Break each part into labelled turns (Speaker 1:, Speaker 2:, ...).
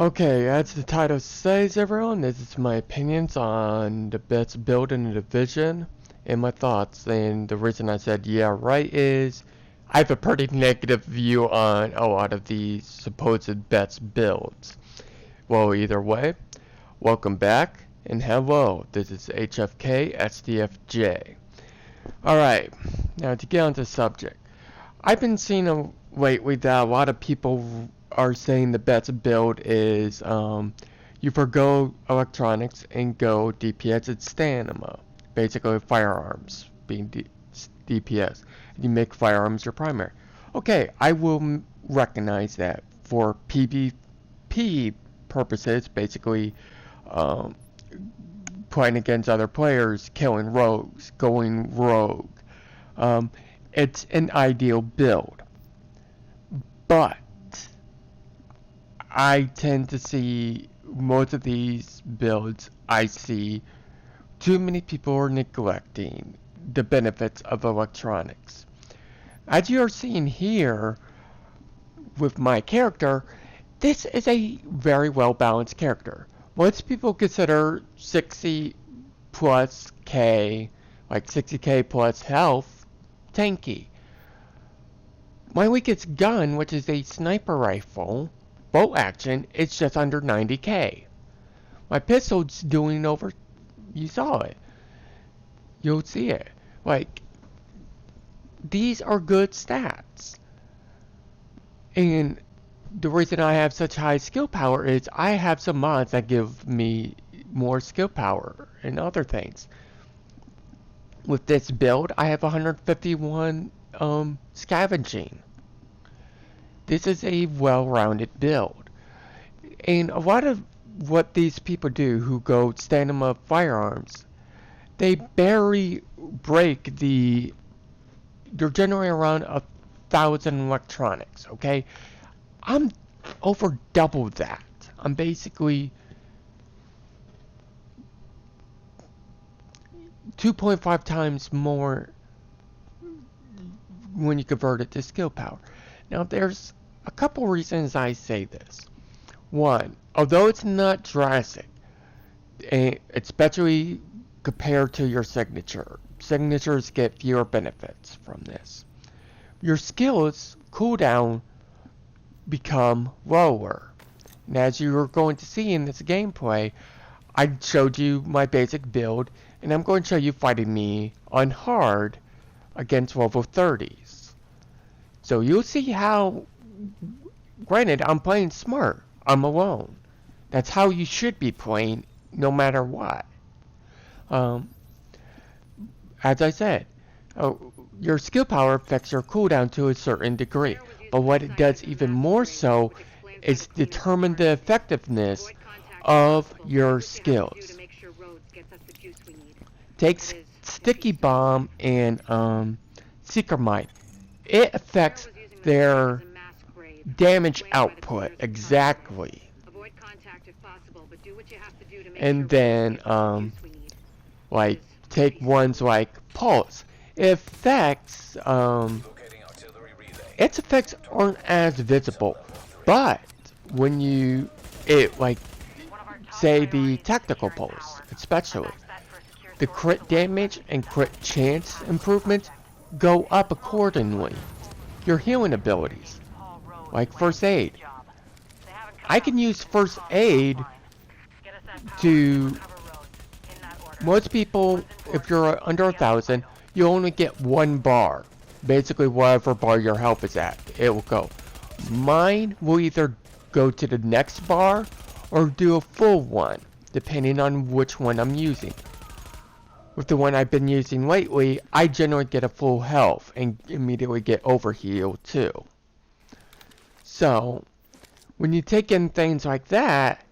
Speaker 1: Okay, as the title says, everyone, this is my opinions on the best build in the division and my thoughts. And the reason I said yeah, right is I have a pretty negative view on a lot of these supposed best builds. Well, either way, welcome back and hello. This is HFKSDFJ. Alright, now to get on to the subject. I've been seeing lately that a lot of people are saying the best build is you forgo electronics and go DPS and stamina. Basically firearms being DPS. You make firearms your primary. Okay, I will recognize that for PvP purposes, basically playing against other players, killing rogues, going rogue. It's an ideal build. But I tend to see most of these builds, I see too many people are neglecting the benefits of electronics. As you are seeing here with my character, this is a very well balanced character. Most people consider 60 plus K, like 60k plus health, tanky. My weakest gun, which is a sniper rifle, bolt action, it's just under 90k. My pistol's doing over, you saw it. You'll see it. Like, these are good stats. And the reason I have such high skill power is I have some mods that give me more skill power and other things. With this build, I have 151 scavenging. This is a well-rounded build. And a lot of what these people do who go stamina firearms, they barely break they're generating around 1,000 electronics, okay? I'm over double that. I'm basically 2.5 times more when you convert it to skill power. Now there's a couple reasons I say this. One, although it's not drastic, especially compared to your signature, signatures get fewer benefits from this. Your skills cooldown become lower. And as you are going to see in this gameplay, I showed you my basic build, and I'm going to show you fighting me on hard against level 30s. So you'll see how, granted, I'm playing smart. I'm alone. That's how you should be playing, no matter what. As I said, your skill power affects your cooldown to a certain degree. But what it does even more so is determine the effectiveness of your skills. Take Sticky Bomb and Seeker Might. It affects their damage output exactly. And then like take ones like Pulse. It affects its effects aren't as visible, but when like say the Tactical Pulse, especially the crit damage and crit chance improvements go up accordingly. Your healing abilities, like First Aid. I can use First Aid to, most people, if you're under 1,000, you only get one bar. Basically, whatever bar your health is at, it will go. Mine will either go to the next bar or do a full one, depending on which one I'm using. With the one I've been using lately, I generally get a full health and immediately get overhealed too. So, when you take in things like that,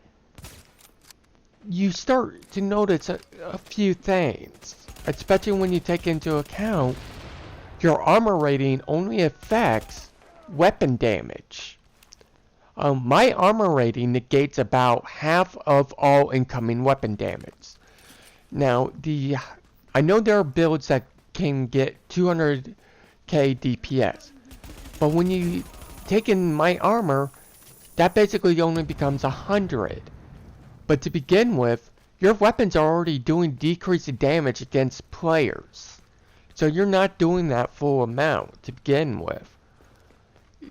Speaker 1: you start to notice a few things, especially when you take into account your armor rating only affects weapon damage. My armor rating negates about half of all incoming weapon damage. Now, I know there are builds that can get 200k DPS, but when you take in my armor, that basically only becomes 100. But to begin with, your weapons are already doing decreased damage against players. So you're not doing that full amount to begin with.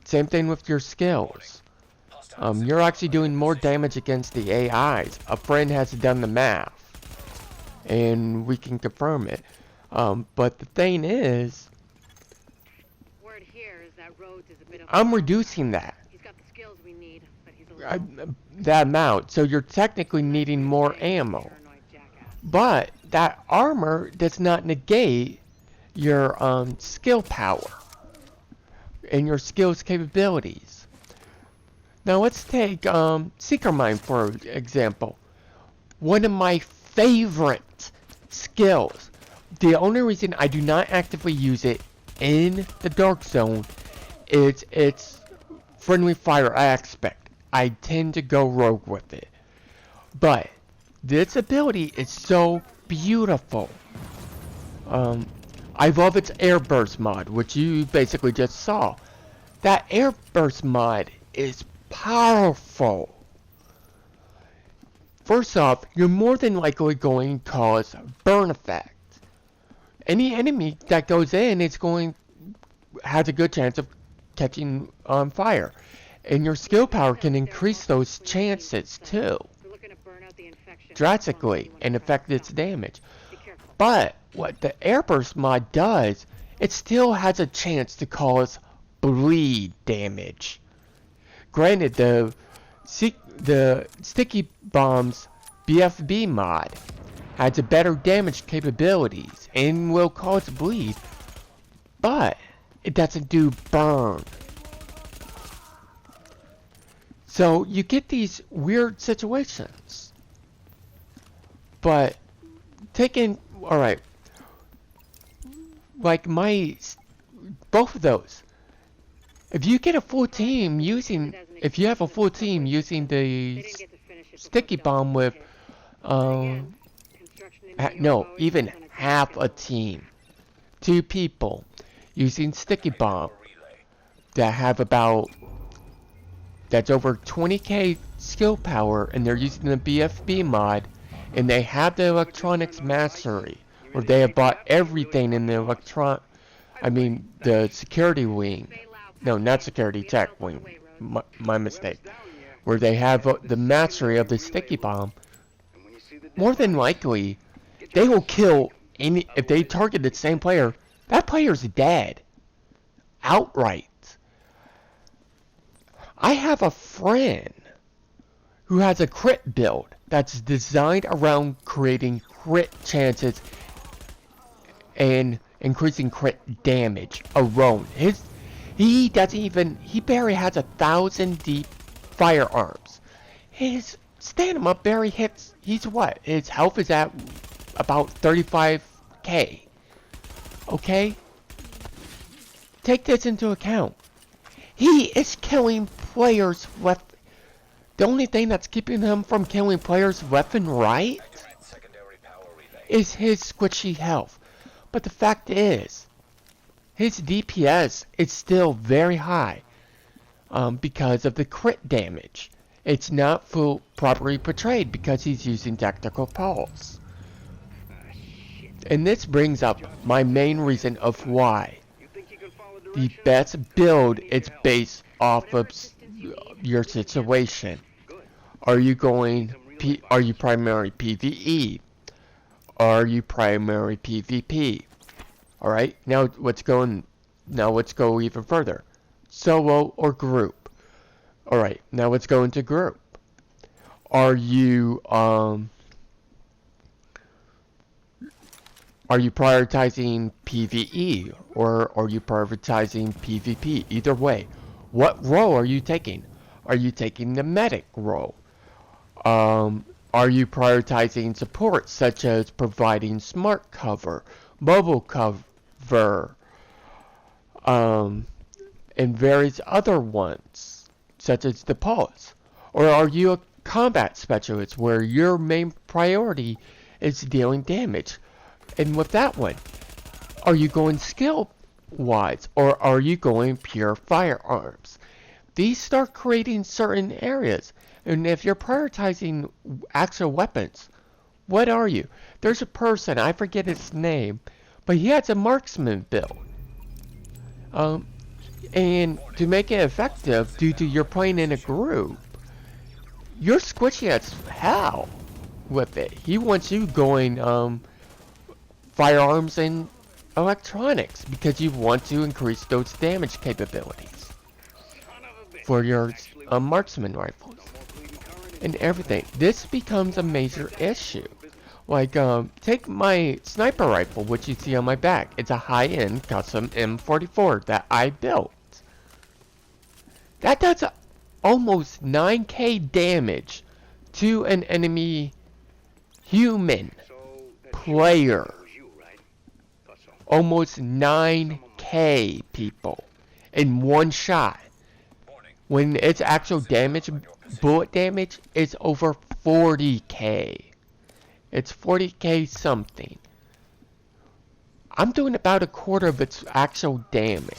Speaker 1: Same thing with your skills. You're actually doing more damage against the AIs. A friend has done the math, and we can confirm it. But the thing is,
Speaker 2: word here is that Rhodes is a bit of
Speaker 1: I'm reducing that.
Speaker 2: He's got the skills we need, but he's a little
Speaker 1: that amount. So you're technically needing more ammo.
Speaker 2: paranoid jackass.
Speaker 1: But that armor does not negate your skill power and your skills capabilities. Now let's take Seeker Mine for example. One of my favorite skills. The only reason I do not actively use it in the Dark Zone is its friendly fire aspect. I tend to go rogue with it. But this ability is so beautiful. I love its airburst mod, which you basically just saw. That airburst mod is powerful. First off, you're more than likely going to cause burn effect. Any enemy that goes in has a good chance of catching on fire. And your skill power can increase those chances too, drastically, and affect its damage. But what the airburst mod does, it still has a chance to cause bleed damage. Granted, the Sticky Bomb's BFB mod has a better damage capabilities and will cause bleed, but it doesn't do burn. So you get these weird situations. But alright, like both of those. If you get a full team using, if you have a full team using the Sticky Bomb with, no, even half a team, 2 people using Sticky Bomb that have that's over 20k skill power, and they're using the BFB mod, and they have the electronics mastery, where they have bought everything in the the security wing. No, not security, tech wing. My mistake. Where they have the mastery of the Sticky Bomb. More than likely, they will kill if they target the same player, that player's dead. Outright. I have a friend who has a crit build that's designed around creating crit chances and increasing crit damage alone. He barely has 1,000 deep firearms. His stand-em up barely hits, his health is at about 35k. Okay? Take this into account. He is killing players left. The only thing that's keeping him from killing players left and right is his squishy health. But the fact is, his DPS is still very high because of the crit damage. It's not properly portrayed because he's using tactical pulse. And this brings up my main reason of why the best build is based off of your situation. Are you primary PvE? Are you primary PvP? Alright, now let's go even further. Solo or group? Alright, now let's go into group. Are you prioritizing PvE or are you prioritizing PvP? Either way, what role are you taking? Are you taking the medic role? Are you prioritizing support such as providing smart cover, mobile cover, and various other ones such as the pulse? Or are you a combat specialist where your main priority is dealing damage? And with that one, are you going skill wise or are you going pure firearms? these start creating certain areas. And if you're prioritizing actual weapons, what are you? There's a person, I forget his name, but he has a marksman build. And to make it effective, due to you're playing in a group, you're squishy as hell with it. He wants you going firearms and electronics because you want to increase those damage capabilities for your marksman rifles and everything. This becomes a major issue. Like, take my sniper rifle, which you see on my back. It's a high-end custom M44 that I built. That does almost 9k damage to an enemy human player. Almost 9k, people, in one shot. When its actual damage, bullet damage, is over 40k. It's 40k something. I'm doing about a quarter of its actual damage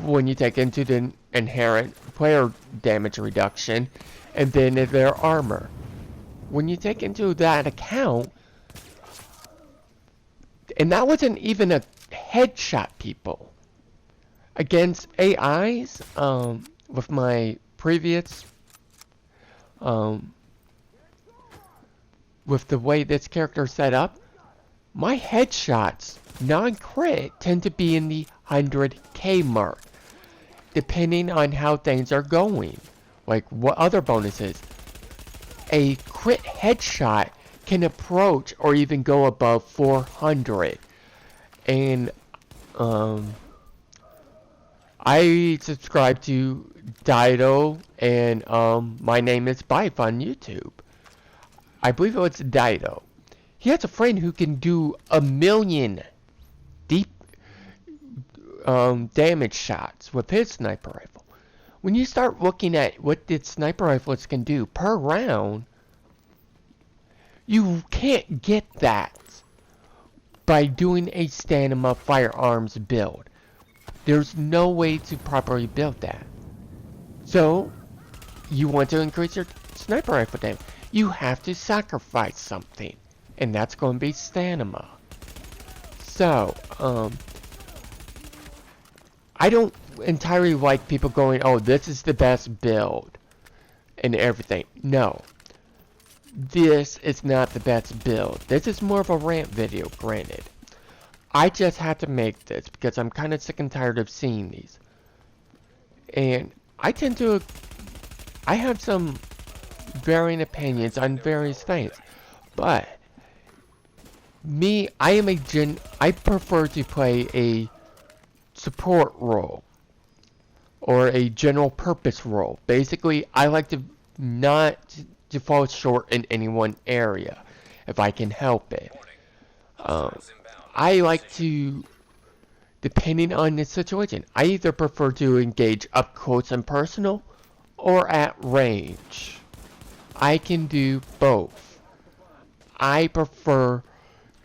Speaker 1: when you take into the inherent player damage reduction and then their armor. When you take into that account, and that wasn't even a headshot, people. Against AIs, with my previous, with the way this character is set up, my headshots, non-crit, tend to be in the 100k mark, depending on how things are going. Like, what other bonuses? A crit headshot can approach or even go above 400. And, I subscribe to Dido, and, my name is Bife on YouTube. I believe it was Dido. He has a friend who can do 1,000,000 deep damage shots with his sniper rifle. When you start looking at what the sniper rifles can do per round, you can't get that by doing a stamina firearms build. There's no way to properly build that. So, you want to increase your sniper rifle damage. You have to sacrifice something. And that's going to be stamina. So, I don't entirely like people going, oh, this is the best build and everything. No. This is not the best build. This is more of a rant video, granted. I just had to make this because I'm kind of sick and tired of seeing these. And I have some varying opinions on various things. But me, I prefer to play a support role or a general purpose role. Basically, I like to not to fall short in any one area if I can help it. I like to, depending on the situation, I either prefer to engage up close and personal or at range. I can do both. I prefer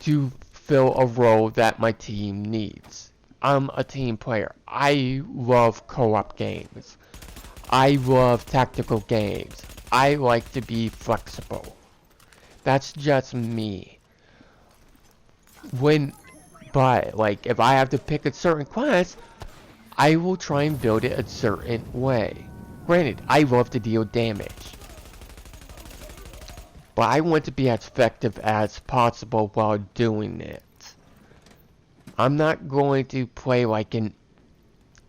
Speaker 1: to fill a role that my team needs. I'm a team player. I love co-op games. I love tactical games. I like to be flexible. That's just me. But like, if I have to pick a certain class, I will try and build it a certain way. Granted, I love to deal damage. But I want to be as effective as possible while doing it. I'm not going to play like an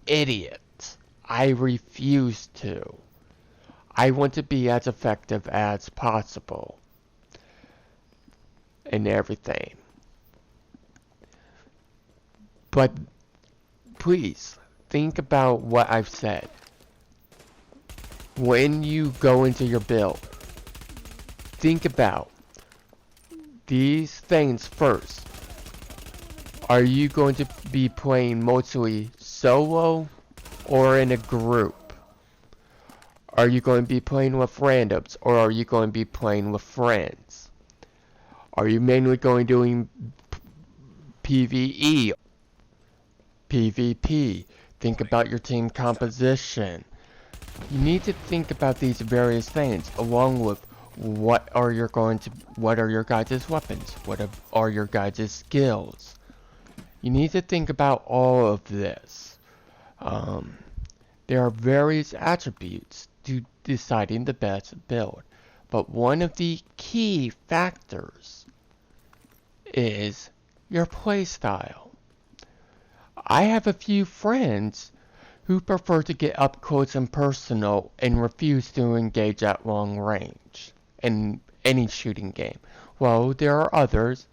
Speaker 1: idiot. I refuse to. I want to be as effective as possible. And everything. But please, think about what I've said. When you go into your build, think about these things first. Are you going to be playing mostly solo or in a group? Are you going to be playing with randoms or are you going to be playing with friends? Are you mainly going doing PvE, PvP, Think about your team composition. You need to think about these various things along with what are your guys' weapons? Are your guys' skills? You need to think about all of this. There are various attributes to deciding the best build, but one of the key factors is your playstyle. I have a few friends who prefer to get up close and personal and refuse to engage at long range in any shooting game, while there are others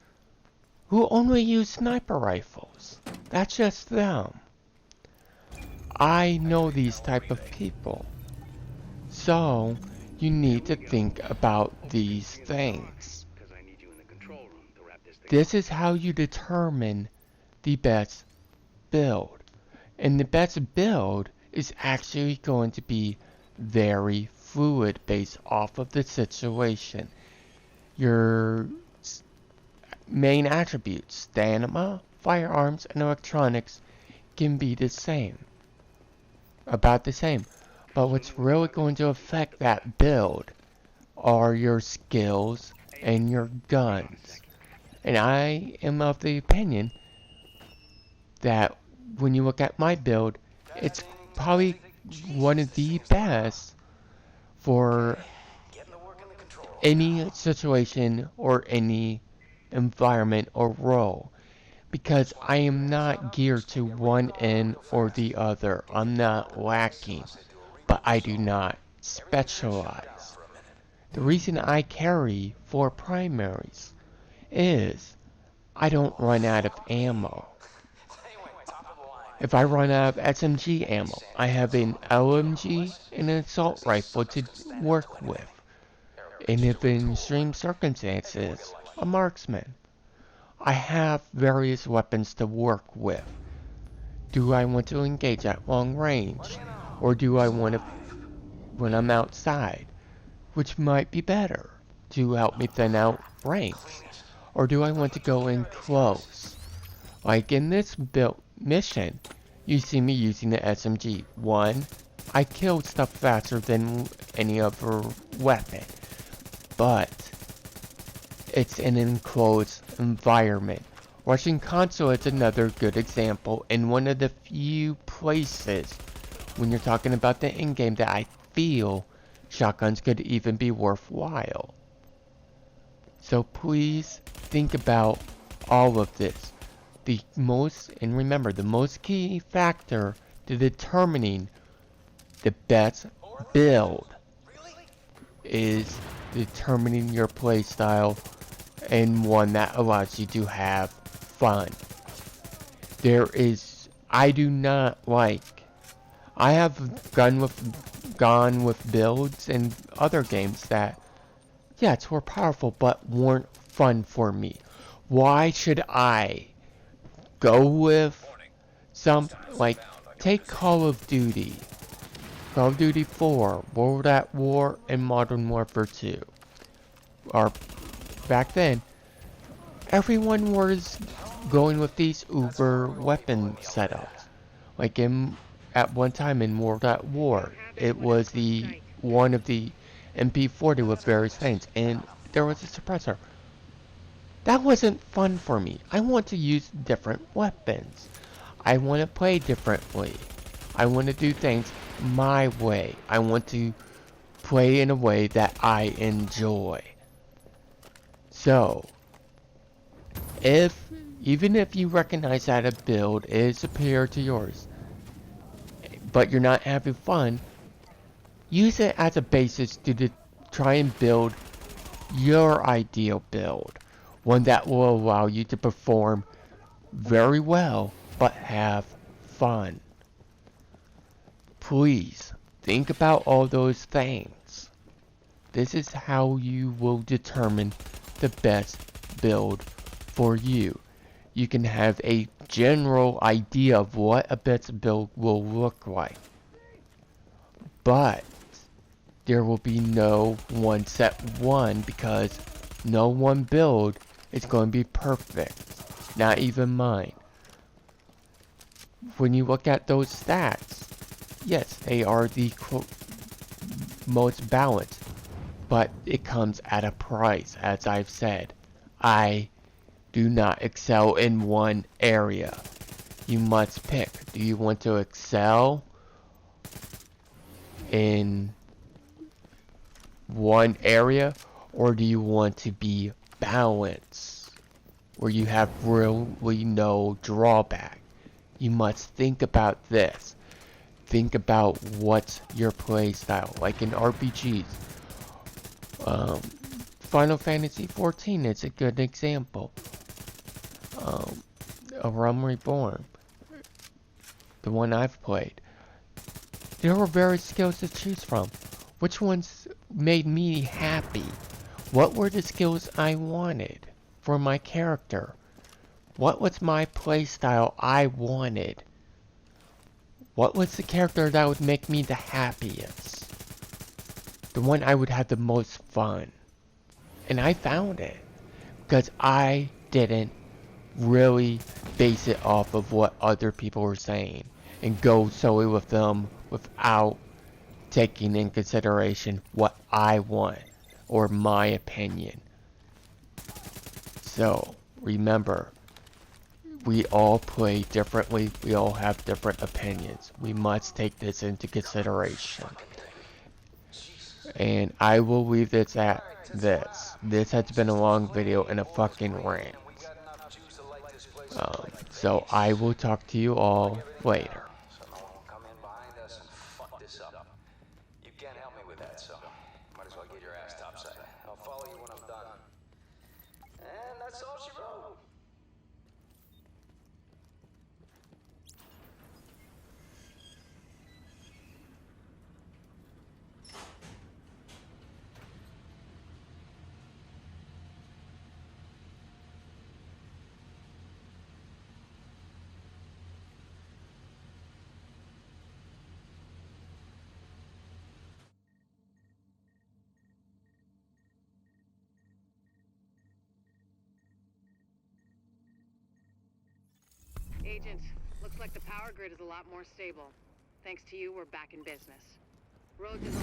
Speaker 1: who only use sniper rifles. That's just them. I know these type of people. So, you need to think about these things. This is how you determine the best build. And the best build is actually going to be very fluid based off of the situation. Your main attributes, stamina, firearms, and electronics, can be the same. About the same. But what's really going to affect that build are your skills and your guns. And I am of the opinion that when you look at my build, it's probably one of the best for any situation or any environment or role. Because I am not geared to one end or the other. I'm not lacking, but I do not specialize. The reason I carry 4 primaries is I don't run out of ammo. If I run out of SMG ammo, I have an LMG and an assault rifle to work with. And if in extreme circumstances, a marksman. I have various weapons to work with. Do I want to engage at long range? Or do I want to, when I'm outside, which might be better, to help me thin out ranks? Or do I want to go in close? Like in this mission, you see me using the SMG. One, I killed stuff faster than any other weapon, but it's an enclosed environment. Russian console is another good example, and one of the few places when you're talking about the in-game that I feel shotguns could even be worthwhile. So please think about all of this. And remember, the most key factor to determining the best build is determining your playstyle and one that allows you to have fun. I have gone with builds and other games that, yes, were powerful but weren't fun for me. Why should I go with take Call of Duty 4, World at War, and Modern Warfare 2. Or back then, everyone was going with these uber weapon setups. Like at one time in World at War, it was one of the MP40 with various things, and there was a suppressor. That wasn't fun for me. I want to use different weapons. I want to play differently. I want to do things my way. I want to play in a way that I enjoy. So, even if you recognize that a build is superior to yours, but you're not having fun, use it as a basis to try and build your ideal build. One that will allow you to perform very well, but have fun. Please, think about all those things. This is how you will determine the best build for you. You can have a general idea of what a best build will look like. But there will be no one set one, because no one build is going to be perfect. Not even mine. when you look at those stats, yes, they are the most balanced, but it comes at a price, as I've said. I do not excel in one area. You must pick. Do you want to excel in one area, or do you want to be balanced, where you have really no drawback? You must think about this. Think about what's your play style, like in RPGs. Final Fantasy XIV is a good example. A Realm Reborn, the one I've played. There were various skills to choose from. Which ones made me happy? What were the skills I wanted for my character? What was my playstyle I wanted? What was the character that would make me the happiest? The one I would have the most fun. And I found it. Because I didn't really base it off of what other people were saying. And go solely with them without taking in consideration what I want. Or my opinion. So, remember. We all play differently. We all have different opinions. We must take this into consideration. And I will leave this at this. This has been a long video and a fucking rant. So I will talk to you all later.
Speaker 3: You can't help me with that, so might as well get your ass topside. I'll follow you when I'm done. And that's all she wrote.
Speaker 2: Agent, looks like the power grid is a lot more stable. Thanks to you, we're back in business. Roads is